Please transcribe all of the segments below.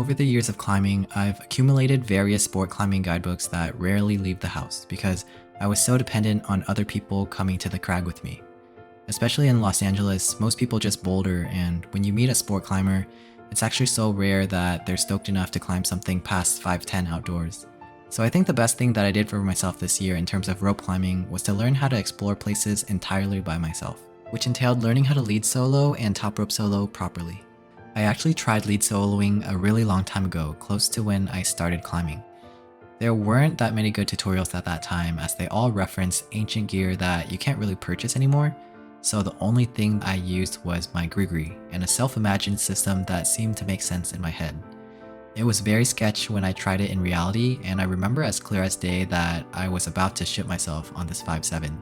Over the years of climbing, I've accumulated various sport climbing guidebooks that rarely leave the house because I was so dependent on other people coming to the crag with me. Especially in Los Angeles, most people just boulder, and when you meet a sport climber, it's actually so rare that they're stoked enough to climb something past 5'10" outdoors. So I think the best thing that I did for myself this year in terms of rope climbing was to learn how to explore places entirely by myself, which entailed learning how to lead solo and top rope solo properly. I actually tried lead soloing a really long time ago, close to when I started climbing. There weren't that many good tutorials at that time as they all reference ancient gear that you can't really purchase anymore, so the only thing I used was my gree and a self-imagined system that seemed to make sense in my head. It was very sketch when I tried it in reality, and I remember as clear as day that I was about to shit myself on this 5'7".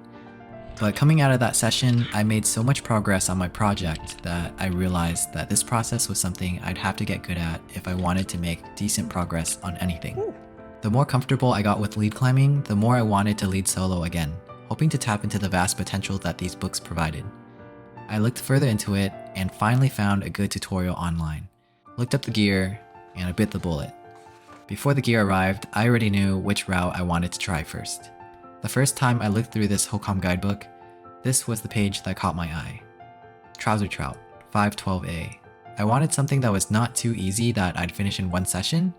But coming out of that session, I made so much progress on my project that I realized that this process was something I'd have to get good at if I wanted to make decent progress on anything. The more comfortable I got with lead climbing, the more I wanted to lead solo again, hoping to tap into the vast potential that these books provided. I looked further into it and finally found a good tutorial online, looked up the gear, and I bit the bullet. Before the gear arrived, I already knew which route I wanted to try first. The first time I looked through this Hocom guidebook, this was the page that caught my eye. Trouser Trout, 512A. I wanted something that was not too easy that I'd finish in one session,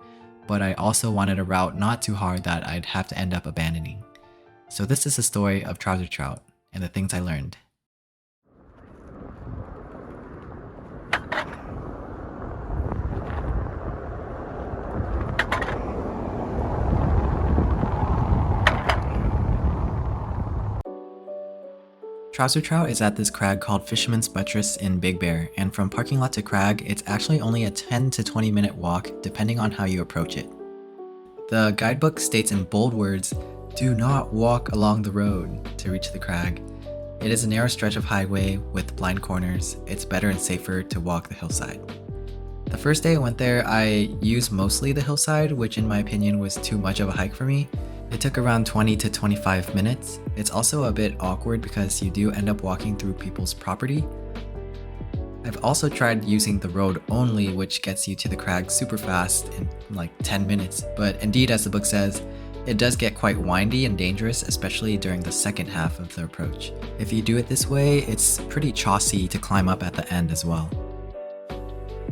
but I also wanted a route not too hard that I'd have to end up abandoning. So this is the story of Trouser Trout and the things I learned. Trouser Trout is at this crag called Fisherman's Buttress in Big Bear, and from parking lot to crag, it's actually only a 10 to 20 minute walk depending on how you approach it. The guidebook states in bold words, "Do not walk along the road" to reach the crag. It is a narrow stretch of highway with blind corners. It's better and safer to walk the hillside. The first day I went there, I used mostly the hillside, which in my opinion was too much of a hike for me. It took around 20 to 25 minutes. It's also a bit awkward because you do end up walking through people's property. I've also tried using the road only, which gets you to the crag super fast in like 10 minutes. But indeed, as the book says, it does get quite windy and dangerous, especially during the second half of the approach. If you do it this way, it's pretty chossy to climb up at the end as well.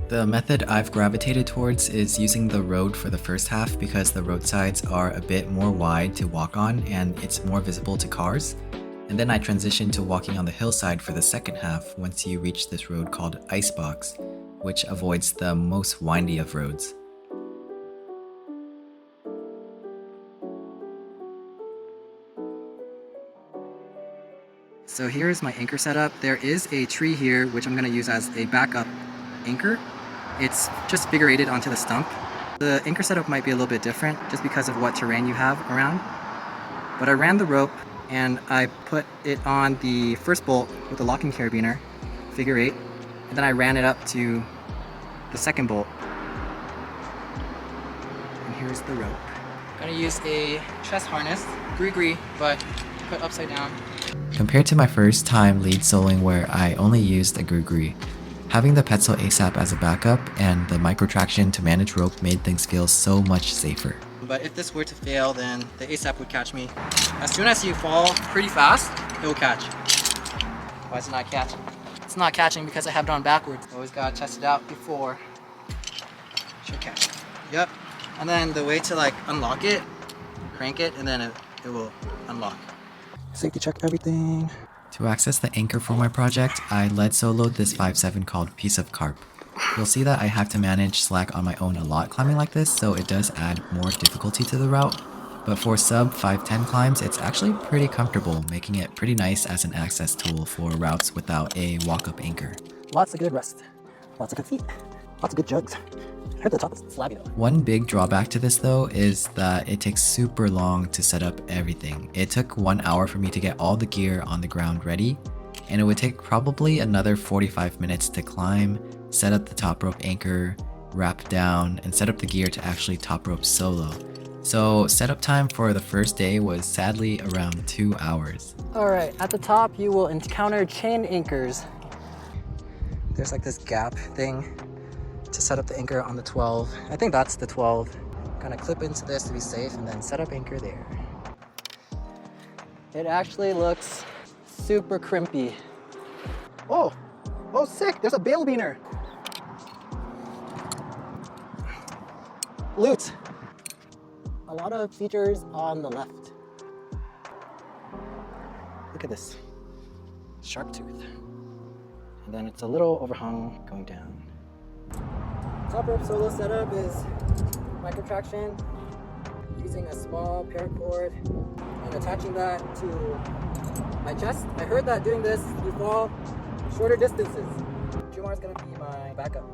The method I've gravitated towards is using the road for the first half because the roadsides are a bit more wide to walk on and it's more visible to cars. And then I transitioned to walking on the hillside for the second half once you reach this road called Icebox, which avoids the most windy of roads. So here's my anchor setup. There is a tree here which I'm going to use as a backup anchor. It's just figure eighted onto the stump. The anchor setup might be a little bit different just because of what terrain you have around. But I ran the rope and I put it on the first bolt with the locking carabiner, figure eight, and then I ran it up to the second bolt. And here's the rope. I'm gonna use a chest harness, gree, but put upside down. Compared to my first time lead soloing where I only used a gree, having the Petzl ASAP as a backup and the micro traction to manage rope made things feel so much safer. But if this were to fail, then the ASAP would catch me. As soon as you fall pretty fast, it will catch. Why is it not catching? It's not catching because I have it on backwards. Always gotta test it out before. Should catch it. Yep. And then the way to like unlock it, crank it, and then it will unlock. Safety check everything. To access the anchor for my project, I lead soloed this 5'7" called Piece of Carp. You'll see that I have to manage slack on my own a lot climbing like this, so it does add more difficulty to the route. But for sub 5'10" climbs, it's actually pretty comfortable, making it pretty nice as an access tool for routes without a walk-up anchor. Lots of good rest, lots of good feet, lots of good jugs. I heard the top is slabby though. One big drawback to this though is that it takes super long to set up everything. It took 1 hour for me to get all the gear on the ground ready, and it would take probably another 45 minutes to climb, set up the top rope anchor, wrap down, and set up the gear to actually top rope solo. So setup time for the first day was sadly around 2 hours. Alright, at the top you will encounter chain anchors. There's like this gap thing to set up the anchor on the 12. I think that's the 12. Kind of clip into this to be safe and then set up anchor there. It actually looks super crimpy. Oh, sick, there's a bail beaner. Loot. A lot of features on the left. Look at this, sharp tooth. And then it's a little overhung going down. Top rope solo setup is micro traction using a small paracord and attaching that to my chest. I heard that doing this, you fall shorter distances. Jumar is going to be my backup.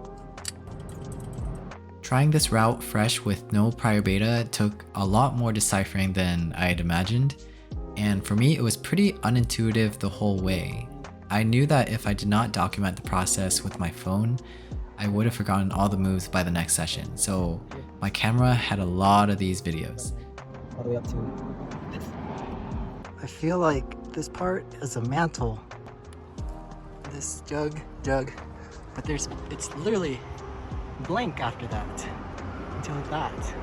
Trying this route fresh with no prior beta took a lot more deciphering than I had imagined, and for me it was pretty unintuitive the whole way. I knew that if I did not document the process with my phone, I would have forgotten all the moves by the next session, so my camera had a lot of these videos. All the way up to this. I feel like this part is a mantle. This jug, but it's literally blank after that, until that.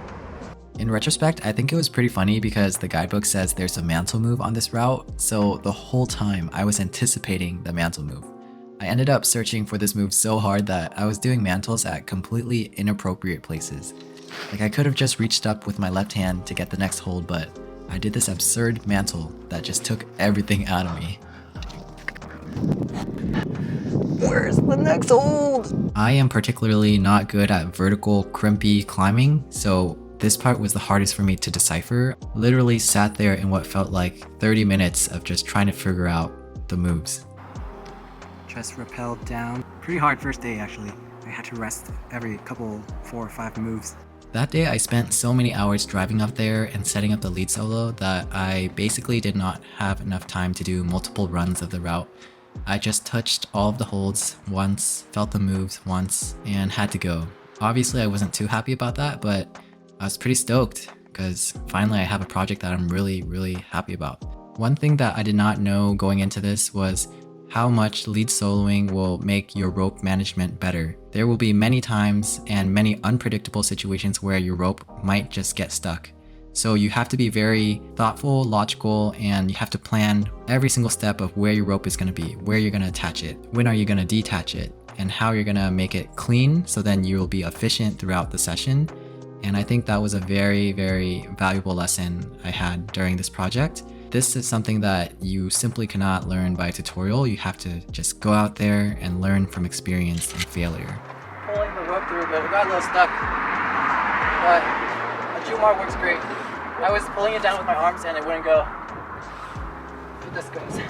In retrospect, I think it was pretty funny because the guidebook says there's a mantle move on this route, so the whole time I was anticipating the mantle move. I ended up searching for this move so hard that I was doing mantles at completely inappropriate places. Like I could have just reached up with my left hand to get the next hold, but I did this absurd mantle that just took everything out of me. Where's the next hold? I am particularly not good at vertical, crimpy climbing, so this part was the hardest for me to decipher. Literally sat there in what felt like 30 minutes of just trying to figure out the moves. Just rappelled down. Pretty hard first day actually. I had to rest every couple 4 or 5 moves. That day I spent so many hours driving up there and setting up the lead solo that I basically did not have enough time to do multiple runs of the route. I just touched all of the holds once, felt the moves once, and had to go. Obviously I wasn't too happy about that, but I was pretty stoked because finally I have a project that I'm really happy about. One thing that I did not know going into this was how much lead soloing will make your rope management better. There will be many times and many unpredictable situations where your rope might just get stuck. So you have to be very thoughtful, logical, and you have to plan every single step of where your rope is going to be, where you're going to attach it, when are you going to detach it, and how you're going to make it clean so then you will be efficient throughout the session. And I think that was a very valuable lesson I had during this project. This is something that you simply cannot learn by tutorial. You have to just go out there and learn from experience and failure. Pulling the rope through, but it got a little stuck. But the Jumar works great. I was pulling it down with my arms and it wouldn't go. But this goes.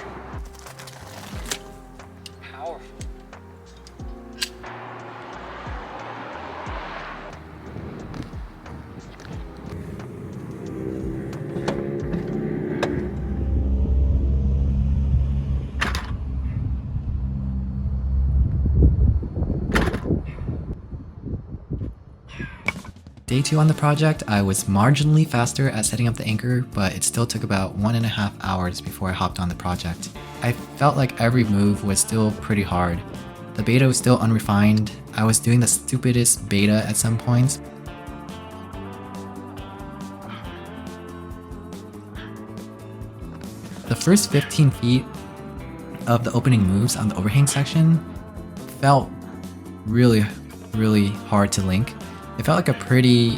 Powerful. Day 2 on the project, I was marginally faster at setting up the anchor, but it still took about 1.5 hours before I hopped on the project. I felt like every move was still pretty hard. The beta was still unrefined. I was doing the stupidest beta at some points. The first 15 feet of the opening moves on the overhang section felt really hard to link. It felt like a pretty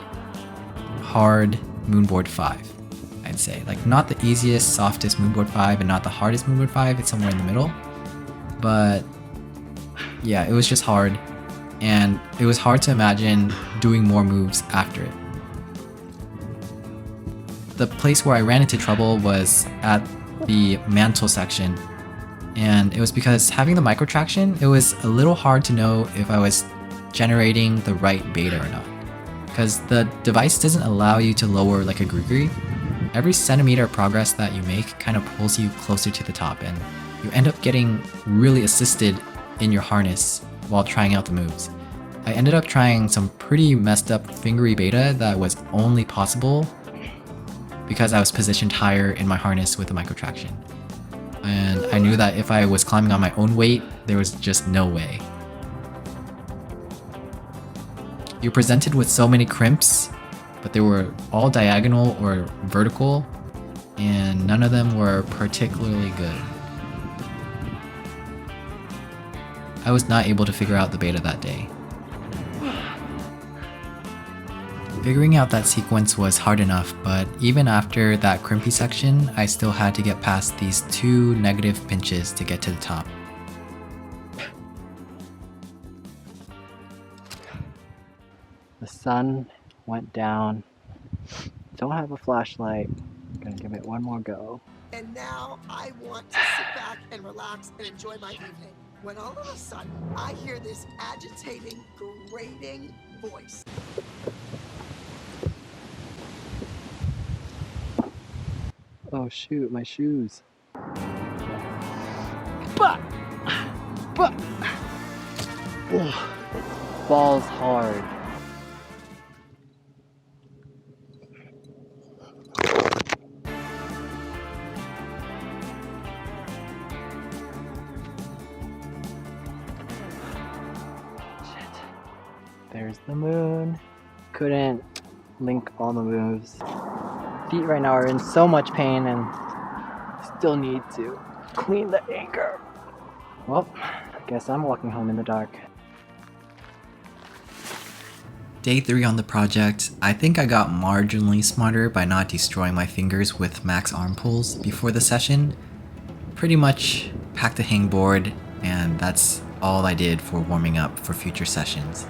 hard Moonboard 5, I'd say. Like not the easiest, softest Moonboard 5 and not the hardest Moonboard 5, it's somewhere in the middle. But yeah, it was just hard. And it was hard to imagine doing more moves after it. The place where I ran into trouble was at the mantle section. And it was because having the micro traction, it was a little hard to know if I was generating the right beta or not, because the device doesn't allow you to lower like a gree. Every centimeter of progress that you make kind of pulls you closer to the top, and you end up getting really assisted in your harness while trying out the moves. I ended up trying some pretty messed up fingery beta that was only possible because I was positioned higher in my harness with the micro traction, and I knew that if I was climbing on my own weight, there was just no way. You're presented with so many crimps, but they were all diagonal or vertical, and none of them were particularly good. I was not able to figure out the beta that day. Figuring out that sequence was hard enough, but even after that crimpy section, I still had to get past these 2 negative pinches to get to the top. The sun went down. Don't have a flashlight. Gonna give it one more go. And now I want to sit back and relax and enjoy my evening. When all of a sudden, I hear this agitating, grating voice. Oh shoot, my shoes. But falls hard. Shit. There's the moon. Couldn't link all the moves. Feet right now are in so much pain and still need to clean the anchor. Well, I guess I'm walking home in the dark. Day 3 on the project, I think I got marginally smarter by not destroying my fingers with max arm pulls before the session. Pretty much packed a hangboard, and that's all I did for warming up for future sessions.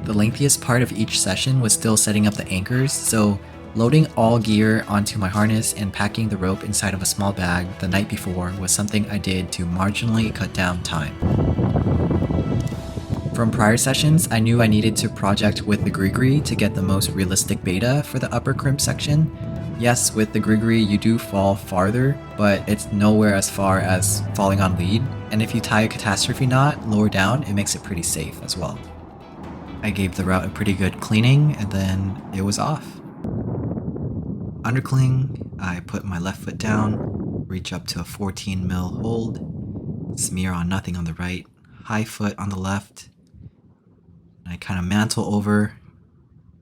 The lengthiest part of each session was still setting up the anchors, so loading all gear onto my harness and packing the rope inside of a small bag the night before was something I did to marginally cut down time. From prior sessions, I knew I needed to project with the grigri to get the most realistic beta for the upper crimp section. Yes, with the grigri you do fall farther, but it's nowhere as far as falling on lead, and if you tie a catastrophe knot lower down, it makes it pretty safe as well. I gave the route a pretty good cleaning, and then it was off. Undercling, I put my left foot down, reach up to a 14 mil hold, smear on nothing on the right, high foot on the left, and I kind of mantle over,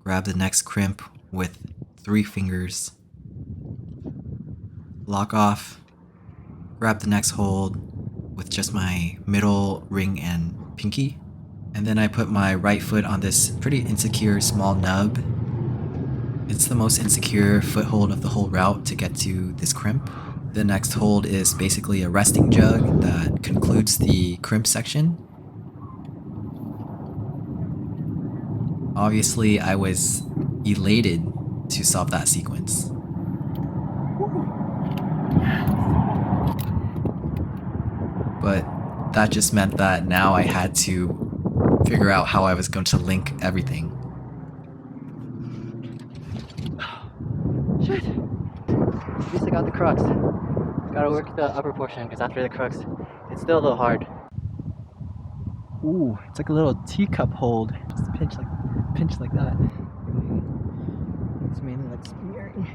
grab the next crimp with 3 fingers, lock off, grab the next hold with just my middle ring and pinky, and then I put my right foot on this pretty insecure small nub. It's the most insecure foothold of the whole route to get to this crimp. The next hold is basically a resting jug that concludes the crimp section. Obviously, I was elated to solve that sequence. But that just meant that now I had to figure out how I was going to link everything. Shit! At least I got the crux. Gotta work the upper portion because after the crux, it's still a little hard. Ooh, it's like a little teacup hold. Just pinch like that. It's mainly like smearing.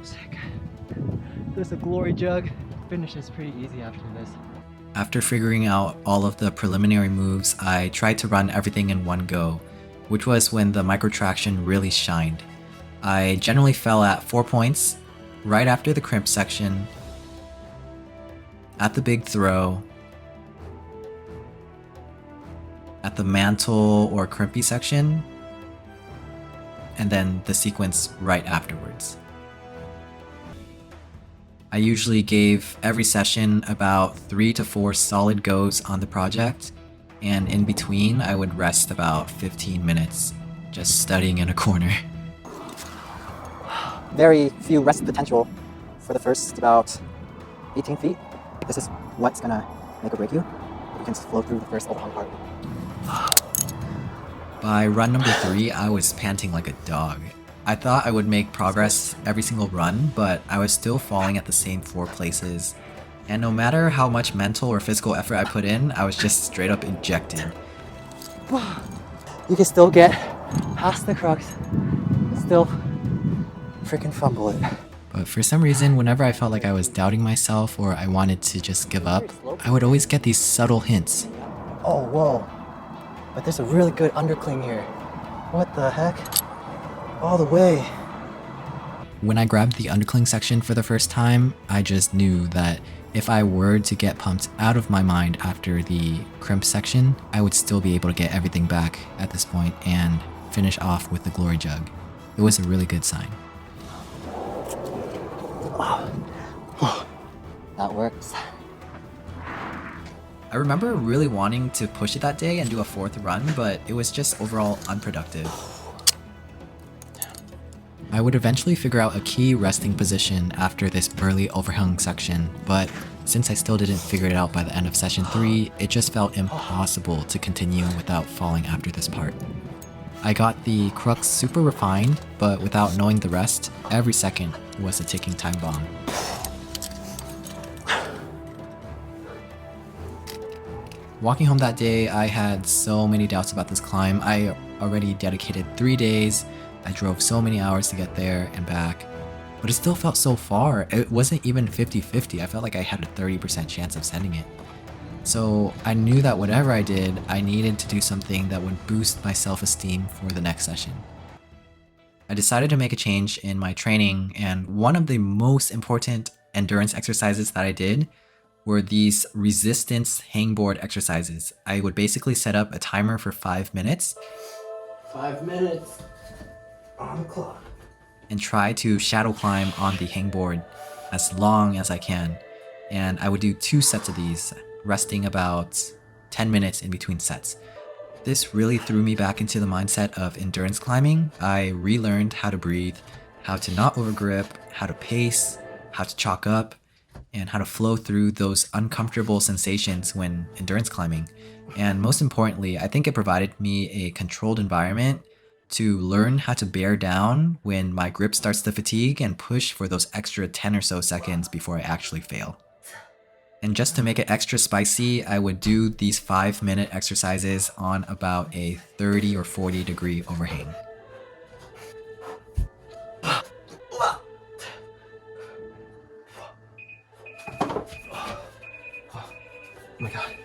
Sick. There's a glory jug. Finish is pretty easy after this. After figuring out all of the preliminary moves, I tried to run everything in one go, which was when the microtraction really shined. I generally fell at 4 points, right after the crimp section, at the big throw, at the mantle or crimpy section, and then the sequence right afterwards. I usually gave every session about 3 to 4 solid goes on the project, and in between I would rest about 15 minutes, just studying in a corner. Very few rest potential for the first about 18 feet. This is what's gonna make or break you. You can flow through the first overhang part. By run number 3, I was panting like a dog. I thought I would make progress every single run, but I was still falling at the same 4 places. And no matter how much mental or physical effort I put in, I was just straight up ejected. You can still get past the crux, still freaking fumble it. But for some reason, whenever I felt like I was doubting myself or I wanted to just give up, I would always get these subtle hints. Oh, whoa. But there's a really good undercling here. What the heck? All the way. When I grabbed the undercling section for the first time, I just knew that if I were to get pumped out of my mind after the crimp section, I would still be able to get everything back at this point and finish off with the glory jug. It was a really good sign. That works. I remember really wanting to push it that day and do a fourth run, but it was just overall unproductive. I would eventually figure out a key resting position after this burly overhung section, but since I still didn't figure it out by the end of session 3, it just felt impossible to continue without falling after this part. I got the crux super refined, but without knowing the rest, every second was a ticking time bomb. Walking home that day, I had so many doubts about this climb. I already dedicated 3 days, I drove so many hours to get there and back, but it still felt so far. It wasn't even 50-50, I felt like I had a 30% chance of sending it. So I knew that whatever I did, I needed to do something that would boost my self-esteem for the next session. I decided to make a change in my training, and one of the most important endurance exercises that I did were these resistance hangboard exercises. I would basically set up a timer for 5 minutes. 5 minutes on the clock. And try to shadow climb on the hangboard as long as I can. And I would do 2 sets of these, resting about 10 minutes in between sets. This really threw me back into the mindset of endurance climbing. I relearned how to breathe, how to not overgrip, how to pace, how to chalk up, and how to flow through those uncomfortable sensations when endurance climbing. And most importantly, I think it provided me a controlled environment to learn how to bear down when my grip starts to fatigue and push for those extra 10 or so seconds before I actually fail. And just to make it extra spicy, I would do these 5-minute exercises on about a 30 or 40 degree overhang. Oh my god.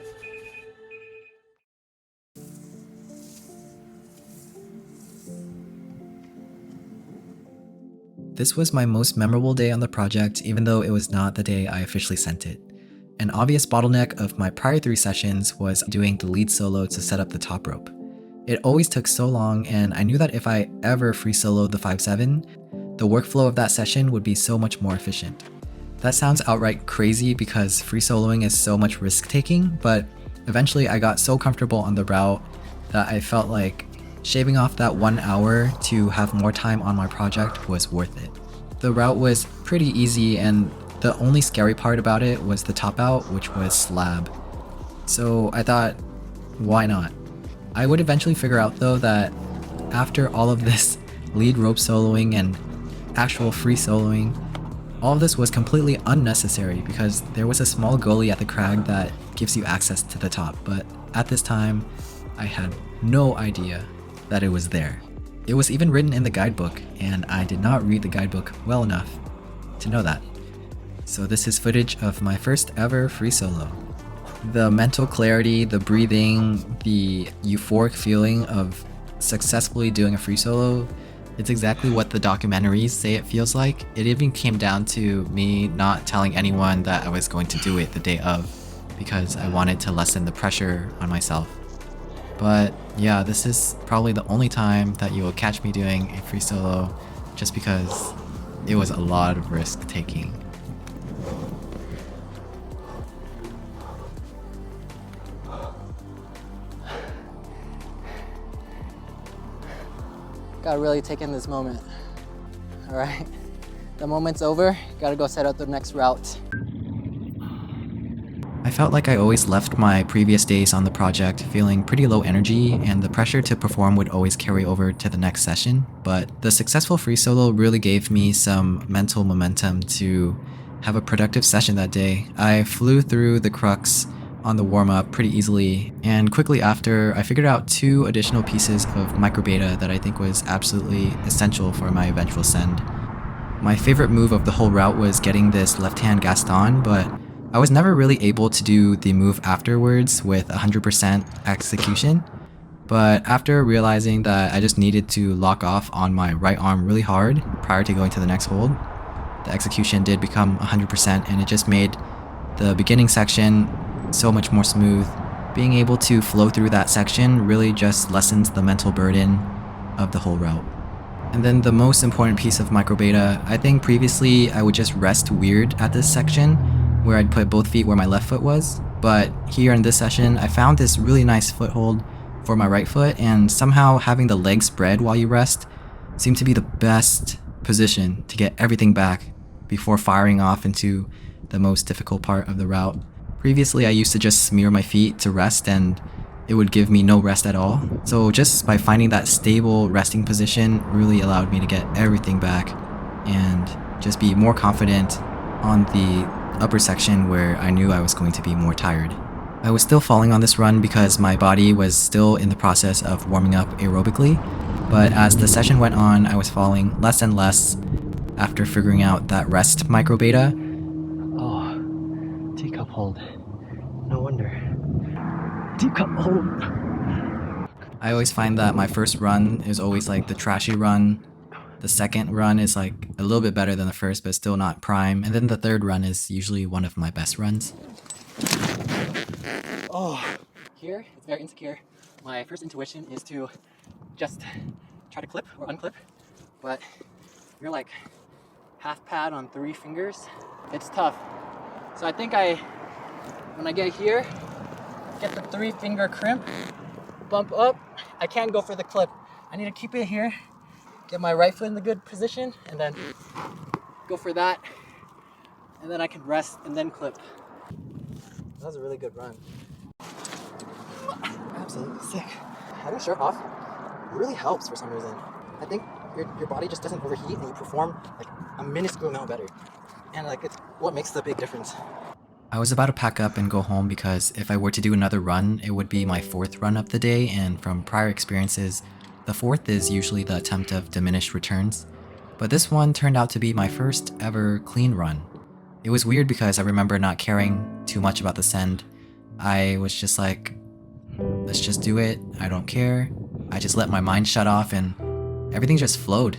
This was my most memorable day on the project, even though it was not the day I officially sent it. An obvious bottleneck of my prior 3 sessions was doing the lead solo to set up the top rope. It always took so long, and I knew that if I ever free soloed the 5-7, the workflow of that session would be so much more efficient. That sounds outright crazy because free soloing is so much risk taking, but eventually I got so comfortable on the route that I felt like shaving off that 1 hour to have more time on my project was worth it. The route was pretty easy, and the only scary part about it was the top out, which was slab. So I thought, why not? I would eventually figure out though that after all of this lead rope soloing and actual free soloing, all of this was completely unnecessary because there was a small gully at the crag that gives you access to the top, but at this time, I had no idea that it was there. It was even written in the guidebook, and I did not read the guidebook well enough to know that. So this is footage of my first ever free solo. The mental clarity, the breathing, the euphoric feeling of successfully doing a free solo, it's exactly what the documentaries say it feels like. It even came down to me not telling anyone that I was going to do it the day of because I wanted to lessen the pressure on myself. But yeah, this is probably the only time that you will catch me doing a free solo just because it was a lot of risk taking. Gotta really take in this moment. All right, the moment's over. Gotta go set out the next route. I felt like I always left my previous days on the project feeling pretty low energy, and the pressure to perform would always carry over to the next session, but the successful free solo really gave me some mental momentum to have a productive session that day. I flew through the crux on the warm-up pretty easily, and quickly after, I figured out 2 additional pieces of microbeta that I think was absolutely essential for my eventual send. My favorite move of the whole route was getting this left-hand Gaston, but I was never really able to do the move afterwards with 100% execution. But after realizing that I just needed to lock off on my right arm really hard prior to going to the next hold, the execution did become 100% and it just made the beginning section so much more smooth. Being able to flow through that section really just lessens the mental burden of the whole route. And then the most important piece of micro beta, I think previously I would just rest weird at this section where I'd put both feet where my left foot was, but here in this session I found this really nice foothold for my right foot, and somehow having the legs spread while you rest seemed to be the best position to get everything back before firing off into the most difficult part of the route. Previously I used to just smear my feet to rest and it would give me no rest at all. So just by finding that stable resting position really allowed me to get everything back and just be more confident on the upper section where I knew I was going to be more tired. I was still falling on this run because my body was still in the process of warming up aerobically, but as the session went on, I was falling less and less after figuring out that rest micro beta. Oh, teacup hold. No wonder. Teacup hold. I always find that my first run is always like the trashy run. The second run is like a little bit better than the first, but still not prime. And then the third run is usually one of my best runs. Oh, here it's very insecure. My first intuition is to just try to clip or unclip, but you're like half pad on 3 fingers. It's tough. So I think when I get here, get the 3-finger crimp, bump up. I can't go for the clip. I need to keep it here, get my right foot in the good position, and then go for that. And then I can rest and then clip. That was a really good run. Absolutely sick. Having sharp off really helps for some reason. I think your body just doesn't overheat and you perform like a minuscule amount better. And like it's what makes the big difference. I was about to pack up and go home because if I were to do another run, it would be my 4th run of the day, and from prior experiences, the 4th is usually the attempt of diminished returns. But this one turned out to be my first ever clean run. It was weird because I remember not caring too much about the send. I was just like, let's just do it, I don't care. I just let my mind shut off and everything just flowed.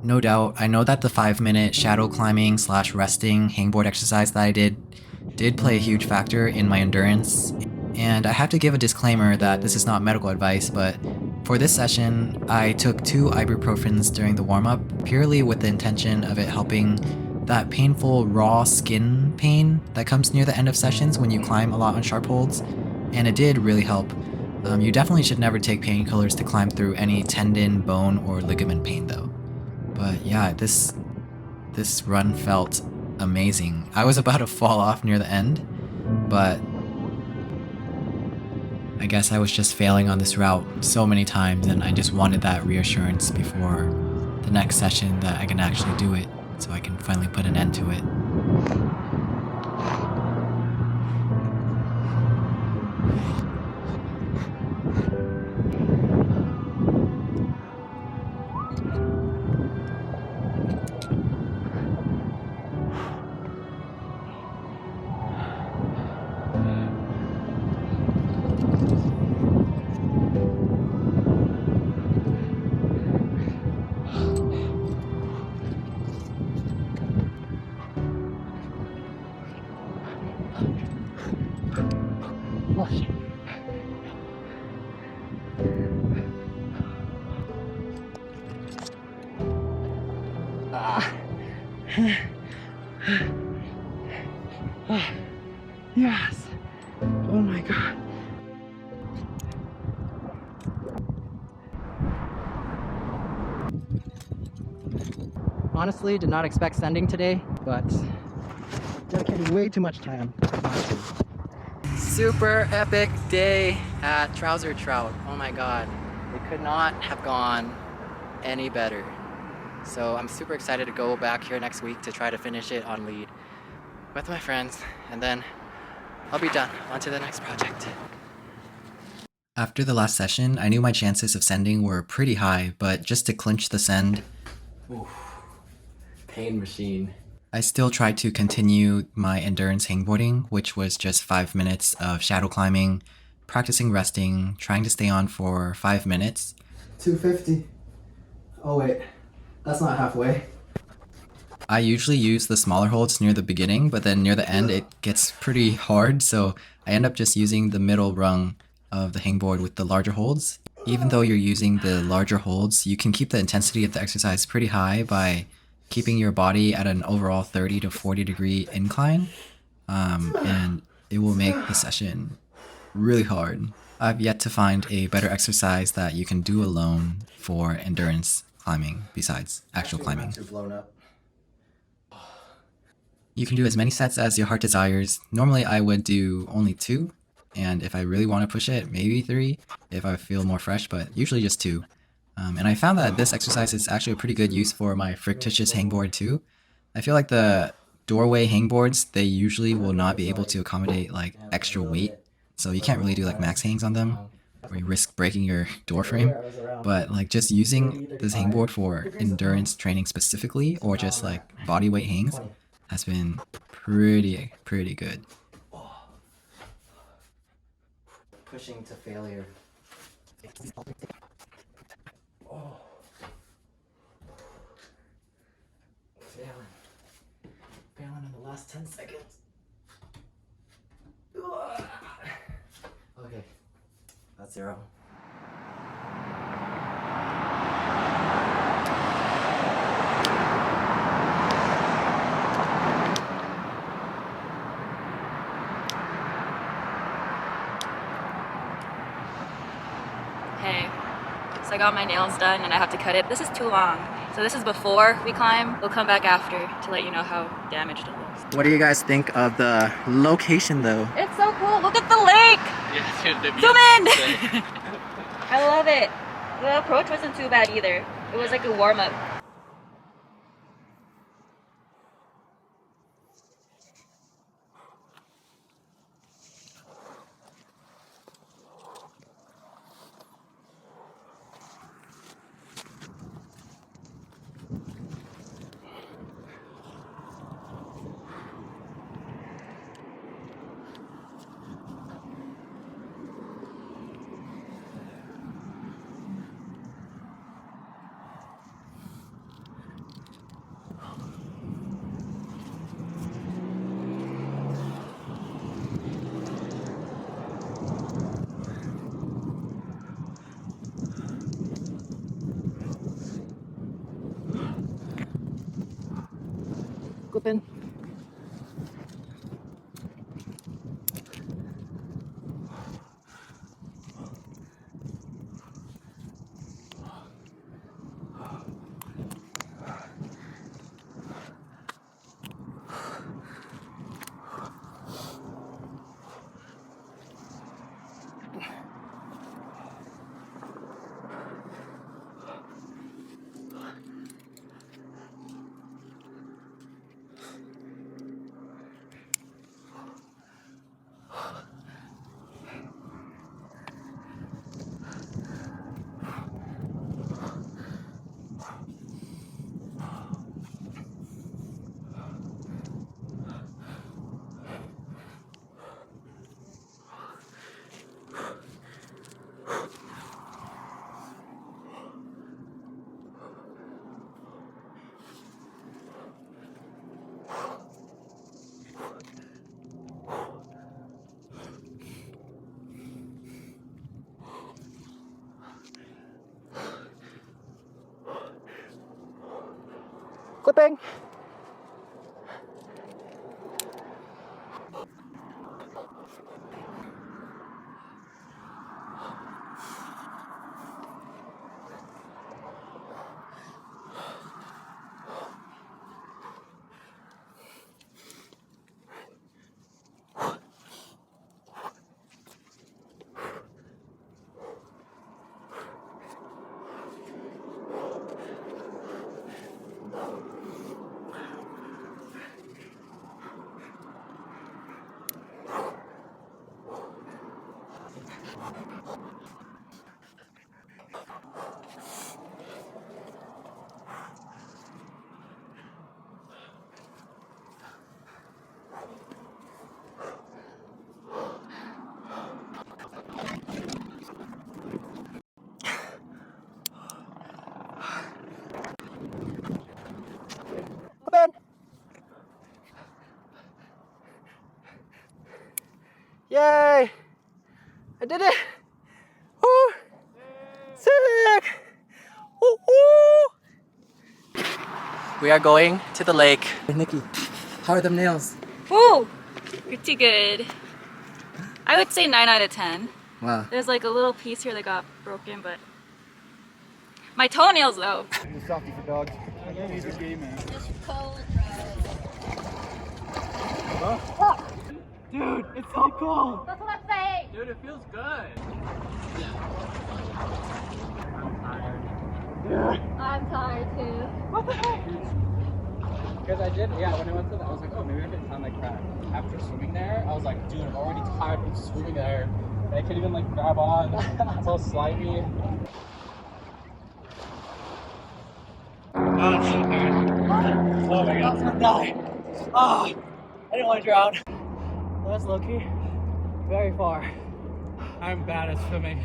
No doubt, I know that the 5-minute shadow climbing / resting hangboard exercise that I did play a huge factor in my endurance. And I have to give a disclaimer that this is not medical advice, but for this session, I took 2 ibuprofens during the warm-up purely with the intention of it helping that painful raw skin pain that comes near the end of sessions when you climb a lot on sharp holds, and it did really help. You definitely should never take painkillers to climb through any tendon, bone, or ligament pain though. But yeah, this run felt amazing. I was about to fall off near the end, but I guess I was just failing on this route so many times and I just wanted that reassurance before the next session that I can actually do it, so I can finally put an end to it. Yes. Oh my god. Honestly, did not expect sending today, but dedicated way too much time. Super epic day at Trouser Trout. Oh my god. It could not have gone any better. So I'm super excited to go back here next week to try to finish it on lead with my friends, and then I'll be done. On to the next project. After the last session, I knew my chances of sending were pretty high, but just to clinch the send, pain machine. I still tried to continue my endurance hangboarding, which was just 5 minutes of shadow climbing, practicing resting, trying to stay on for 5 minutes. 250. Oh wait, that's not halfway. I usually use the smaller holds near the beginning, but then near the end it gets pretty hard, so I end up just using the middle rung of the hangboard with the larger holds. Even though you're using the larger holds, you can keep the intensity of the exercise pretty high by keeping your body at an overall 30 to 40 degree incline, and it will make the session really hard. I've yet to find a better exercise that you can do alone for endurance climbing besides actual climbing. Blown up. You can do as many sets as your heart desires. Normally I would do only 2, and if I really want to push it, maybe 3 if I feel more fresh, but usually just 2. And I found that this exercise is actually a pretty good use for my fictitious hangboard too. I feel like the doorway hangboards, they usually will not be able to accommodate like extra weight, so you can't really do like max hangs on them, or you risk breaking your door frame. But like just using this hangboard for endurance training specifically, or just like body weight hangs, has been pretty good. Pushing to failure. Oh. Failing in the last 10 seconds. Okay, that's 0. Hey, so I got my nails done and I have to cut it. This is too long. So this is before we climb. We'll come back after to let you know how damaged it looks. What do you guys think of the location though? It's so cool. Look at the lake. Zoom in. I love it. The approach wasn't too bad either. It was like a warm-up. Open. Clipping. Yay! I did it! Woo! Sick! Woo woo! We are going to the lake. Hey, Nikki, how are them nails? Woo! Pretty good. I would say 9 out of 10. Wow. There's like a little piece here that got broken, but my toenails though. It's softy for dogs. He's a gay man. Dude, it's so cold. That's what I'm saying. Dude, it feels good. I'm tired too. What the heck? Because I did, yeah, when I went to that, I was like, oh, maybe I can time like that. After swimming there, I was like, dude, I'm already tired from swimming there. And I can't even like grab on. It's all slimy. Oh, I'm so tired. Oh my god, I'm gonna die. Oh, I didn't want to drown. That's low-key very far. I'm bad at swimming.